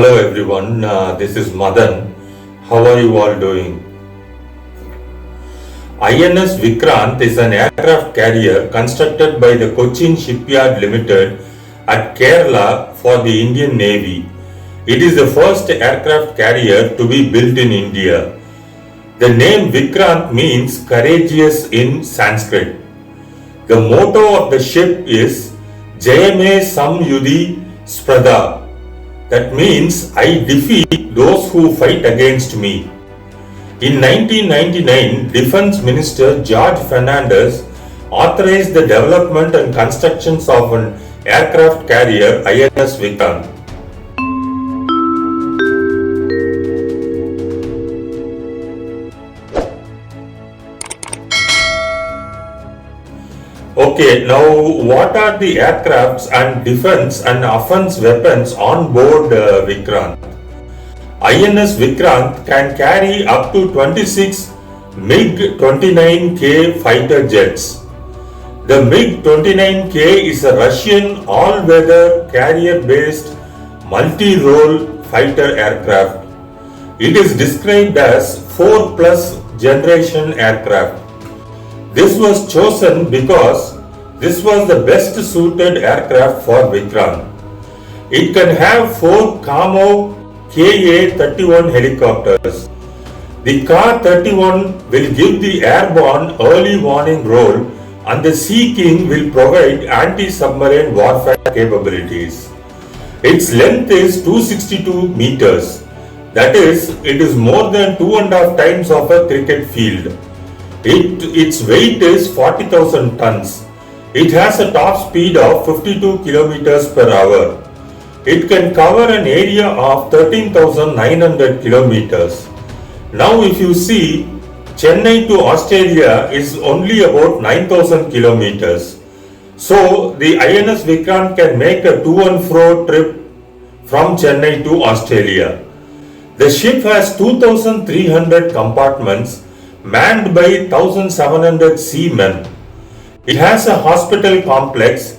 Hello everyone, this is Madan. How are you all doing? INS Vikrant is an aircraft carrier constructed by the Cochin Shipyard Limited at Kerala for the Indian Navy. It is the first aircraft carrier to be built in India. The name Vikrant means courageous in Sanskrit. The motto of the ship is Jayema Saṁ Yudhi Spr. That means I defeat those who fight against me. In 1999, Defence Minister George Fernandes authorized the development and construction of an aircraft carrier INS Vikrant. Okay, now what are the aircrafts and defense and offense weapons on board Vikrant? INS Vikrant can carry up to 26 MiG-29K fighter jets. The MiG-29K is a Russian all-weather carrier-based multi-role fighter aircraft. It is described as 4+ generation aircraft. This was chosen because this was the best suited aircraft for Vikrant. It can have 4 Kamov Ka-31 helicopters. The Ka-31 will give the airborne early warning role and the Sea King will provide anti-submarine warfare capabilities. Its length is 262 meters. That is, it is more than 2.5 times of a cricket field. Its weight is 40,000 tons. It has a top speed of 52 kilometers per hour. It can cover an area of 13,900 kilometers. Now if you see, Chennai to Australia is only about 9,000 kilometers. So the INS Vikrant can make a to and fro trip from Chennai to Australia. The ship has 2,300 compartments manned by 1,700 seamen. It has a hospital complex,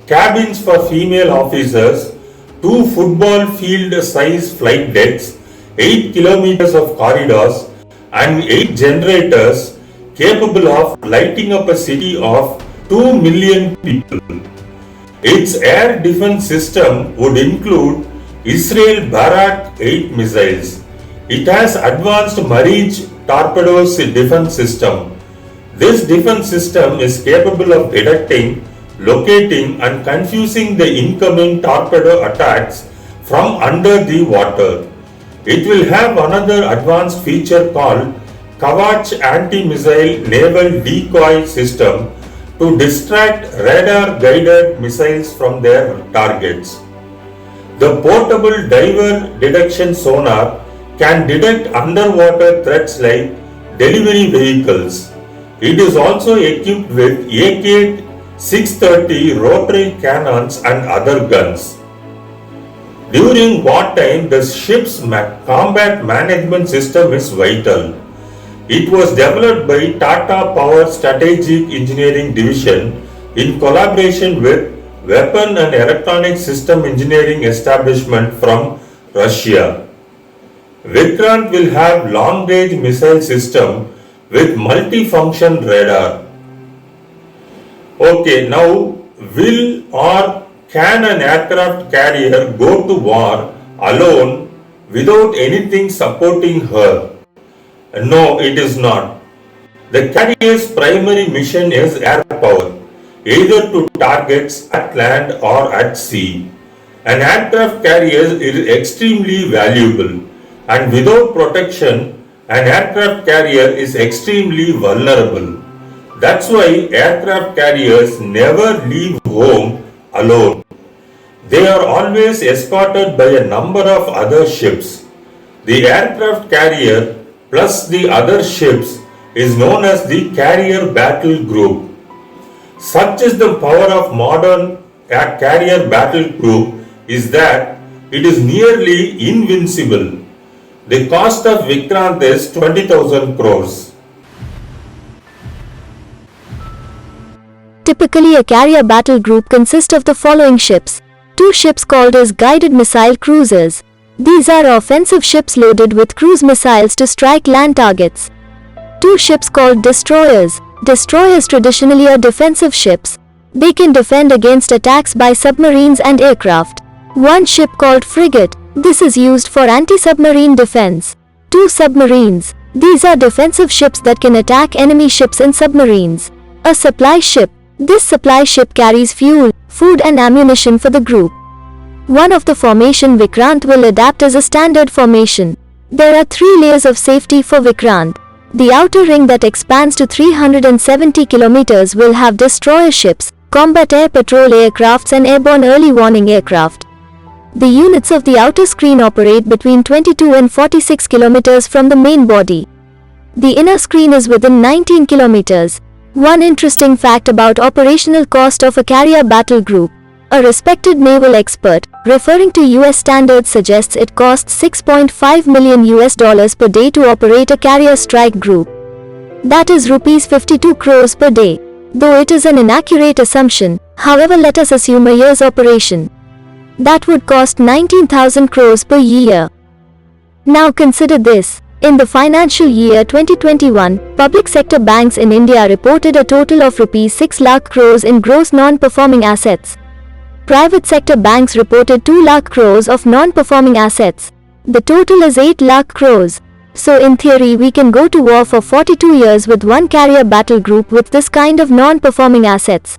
cabins for female officers, 2 football field size flight decks, 8 kilometers of corridors and 8 generators capable of lighting up a city of 2 million people. Its air defense system would include Israel Barak 8 missiles. It has advanced Marine torpedoes defense system. This defense system is capable of detecting, locating and confusing the incoming torpedo attacks from under the water. It will have another advanced feature called Kavach anti-missile naval decoy system to distract radar-guided missiles from their targets. The portable diver detection sonar can detect underwater threats like delivery vehicles. It is also equipped with AK-630 rotary cannons and other guns. During wartime, the ship's combat management system is vital. It was developed by Tata Power Strategic Engineering Division in collaboration with Weapon and Electronic System Engineering Establishment from Russia. Vikrant will have long-range missile system with multi-function radar. Okay, now will or can an aircraft carrier go to war alone without anything supporting her? No, it is not. The carrier's primary mission is air power, either to targets at land or at sea. An aircraft carrier is extremely valuable, and without protection, an aircraft carrier is extremely vulnerable. That's why aircraft carriers never leave home alone. They are always escorted by a number of other ships. The aircraft carrier plus the other ships is known as the carrier battle group. Such is the power of modern carrier battle group is that it is nearly invincible. The cost of Vikrant is 20,000 crores. Typically, a carrier battle group consists of the following ships. 2 ships called as guided missile cruisers. These are offensive ships loaded with cruise missiles to strike land targets. 2 ships called destroyers. Destroyers traditionally are defensive ships. They can defend against attacks by submarines and aircraft. 1 ship called frigate. This is used for anti-submarine defense. 2 submarines. These are defensive ships that can attack enemy ships and submarines. A supply ship. This supply ship carries fuel, food and ammunition for the group. One of the formation Vikrant will adapt as a standard formation. There are 3 layers of safety for Vikrant. The outer ring that expands to 370 kilometers will have destroyer ships, combat air patrol aircrafts and airborne early warning aircraft. The units of the outer screen operate between 22 and 46 kilometers from the main body. The inner screen is within 19 kilometers. One interesting fact about operational cost of a carrier battle group. A respected naval expert, referring to US standards, suggests it costs $6.5 million per day to operate a carrier strike group. That is rupees 52 crores per day. Though it is an inaccurate assumption, however, let us assume a year's operation. That would cost 19,000 crores per year. Now consider this. In the financial year 2021, public sector banks in India reported a total of rupees 6 lakh crores in gross non-performing assets. Private sector banks reported 2 lakh crores of non-performing assets. The total is 8 lakh crores. So in theory we can go to war for 42 years with one carrier battle group with this kind of non-performing assets.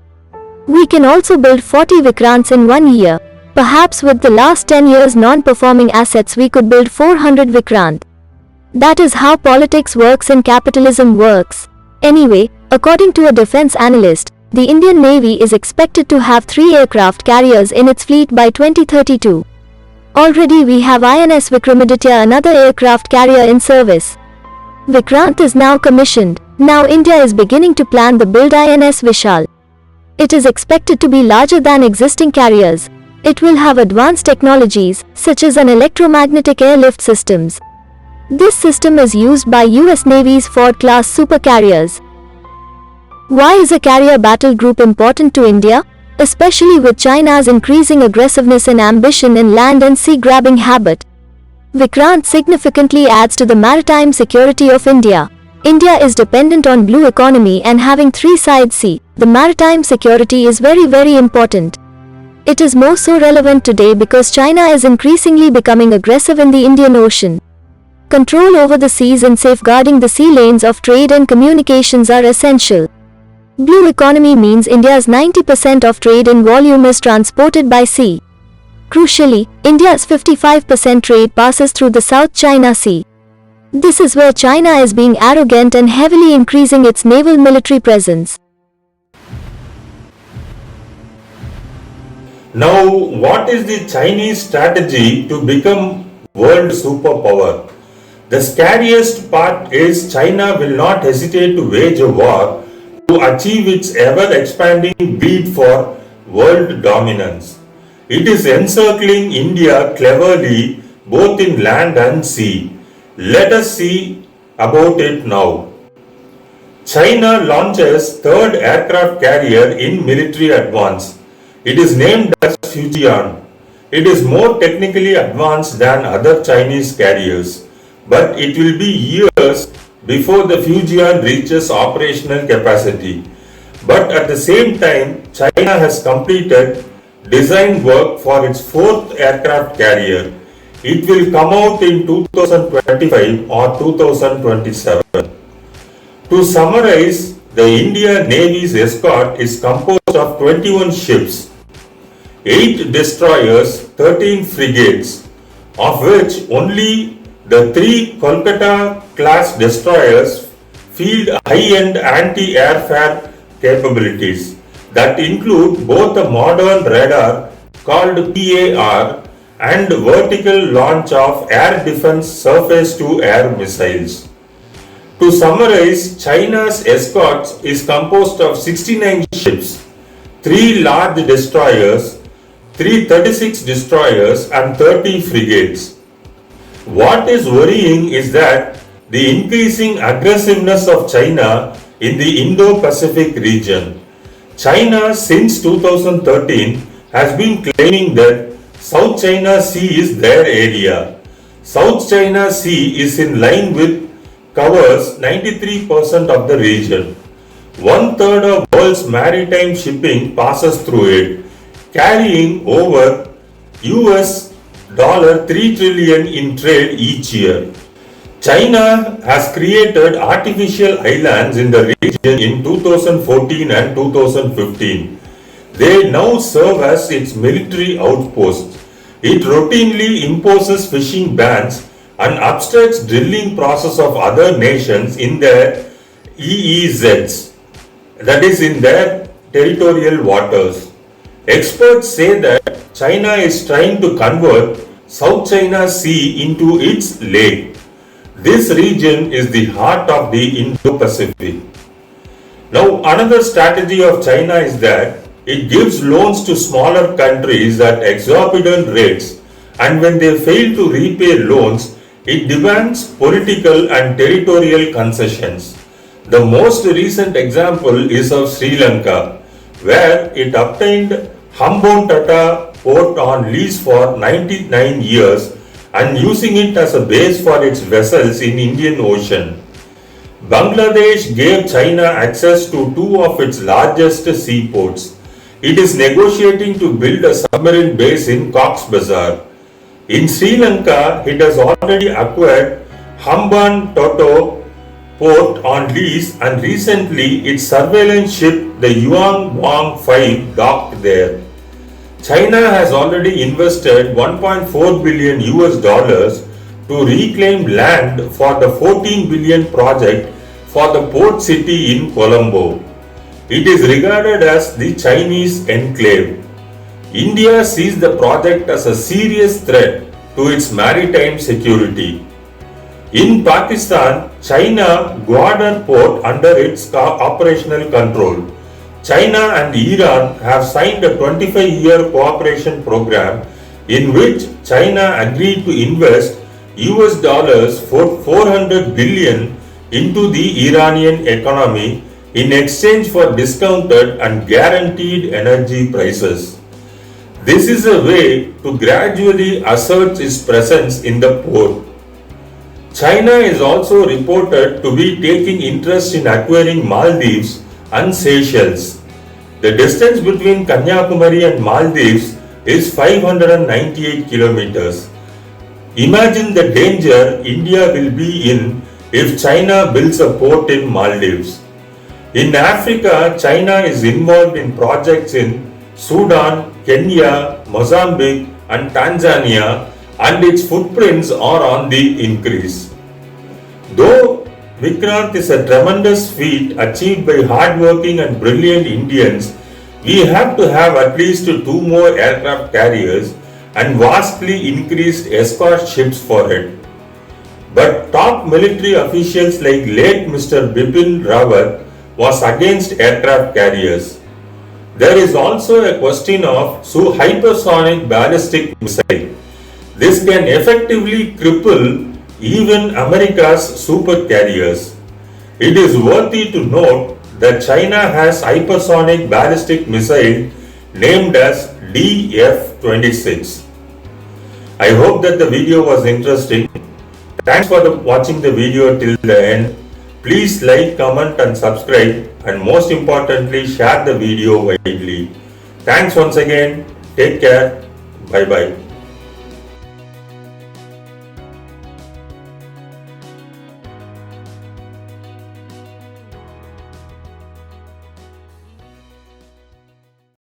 We can also build 40 Vikrants in 1 year. Perhaps with the last 10 years non-performing assets we could build 400 Vikrant. That is how politics works and capitalism works. Anyway, according to a defense analyst, the Indian Navy is expected to have 3 aircraft carriers in its fleet by 2032. Already we have INS Vikrant, another aircraft carrier in service. Vikrant is now commissioned. Now India is beginning to plan the build INS Vishal. It is expected to be larger than existing carriers. It will have advanced technologies, such as an electromagnetic airlift systems. This system is used by US Navy's Ford-class supercarriers. Why is a carrier battle group important to India? Especially with China's increasing aggressiveness and ambition in land and sea grabbing habit. Vikrant significantly adds to the maritime security of India. India is dependent on blue economy and having 3 sides sea, the maritime security is very important. It is more so relevant today because China is increasingly becoming aggressive in the Indian Ocean. Control over the seas and safeguarding the sea lanes of trade and communications are essential. Blue economy means India's 90% of trade in volume is transported by sea. Crucially, India's 55% trade passes through the South China Sea. This is where China is being arrogant and heavily increasing its naval military presence. Now, what is the Chinese strategy to become world superpower? The scariest part is China will not hesitate to wage a war to achieve its ever-expanding bid for world dominance. It is encircling India cleverly both in land and sea. Let us see about it now. China launches third aircraft carrier in military advance. It is named as Fujian. It is more technically advanced than other Chinese carriers, but it will be years before the Fujian reaches operational capacity. But at the same time, China has completed design work for its 4th aircraft carrier. It will come out in 2025 or 2027. To summarize, the Indian Navy's escort is composed of 21 ships, 8 destroyers, 13 frigates, of which only the 3 Kolkata-class destroyers field high-end anti-airfare capabilities that include both a modern radar called PAR and vertical launch of air defense surface-to-air missiles. To summarize, China's escort is composed of 69 ships, 3 large destroyers, 36 destroyers and 30 frigates. What is worrying is that the increasing aggressiveness of China in the Indo-Pacific region. China since 2013 has been claiming that South China Sea is their area. South China Sea is in line with covers 93% of the region. One-third of world's maritime shipping passes through it, carrying over $3 trillion in trade each year. China has created artificial islands in the region in 2014 and 2015. They now serve as its military outposts. It routinely imposes fishing bans and obstructs drilling process of other nations in their EEZs, that is in their territorial waters. Experts say that China is trying to convert South China Sea into its lake. This region is the heart of the Indo-Pacific. Now, another strategy of China is that it gives loans to smaller countries at exorbitant rates, and when they fail to repay loans, it demands political and territorial concessions. The most recent example is of Sri Lanka, where it obtained Hambantota port on lease for 99 years and using it as a base for its vessels in Indian Ocean. Bangladesh gave China access to two of its largest seaports. It is negotiating to build a submarine base in Cox's Bazar. In Sri Lanka, it has already acquired Hambantota port on lease, and recently its surveillance ship, the Yuan Wang 5, docked there. China has already invested $1.4 billion to reclaim land for the $14 billion project for the port city in Colombo. It is regarded as the Chinese enclave. India sees the project as a serious threat to its maritime security. In Pakistan, China Gwadar port under its operational control. China and Iran have signed a 25-year cooperation program in which China agreed to invest $400 billion into the Iranian economy in exchange for discounted and guaranteed energy prices. This is a way to gradually assert its presence in the port. China is also reported to be taking interest in acquiring Maldives and Seychelles. The distance between Kanyakumari and Maldives is 598 kilometers. Imagine the danger India will be in if China builds a port in Maldives. In Africa, China is involved in projects in Sudan, Kenya, Mozambique and Tanzania, and its footprints are on the increase. Though Vikrant is a tremendous feat achieved by hardworking and brilliant Indians, we have to have at least 2 more aircraft carriers and vastly increased escort ships for it. But top military officials like late Mr. Bipin Rawat was against aircraft carriers. There is also a question of hypersonic ballistic missile. This can effectively cripple even America's super carriers. It is worthy to note that China has hypersonic ballistic missile named as DF-26. I hope that the video was interesting. Thanks for watching the video till the end. Please like, comment and subscribe, and most importantly share the video widely. Thanks once again. Take care. Bye bye.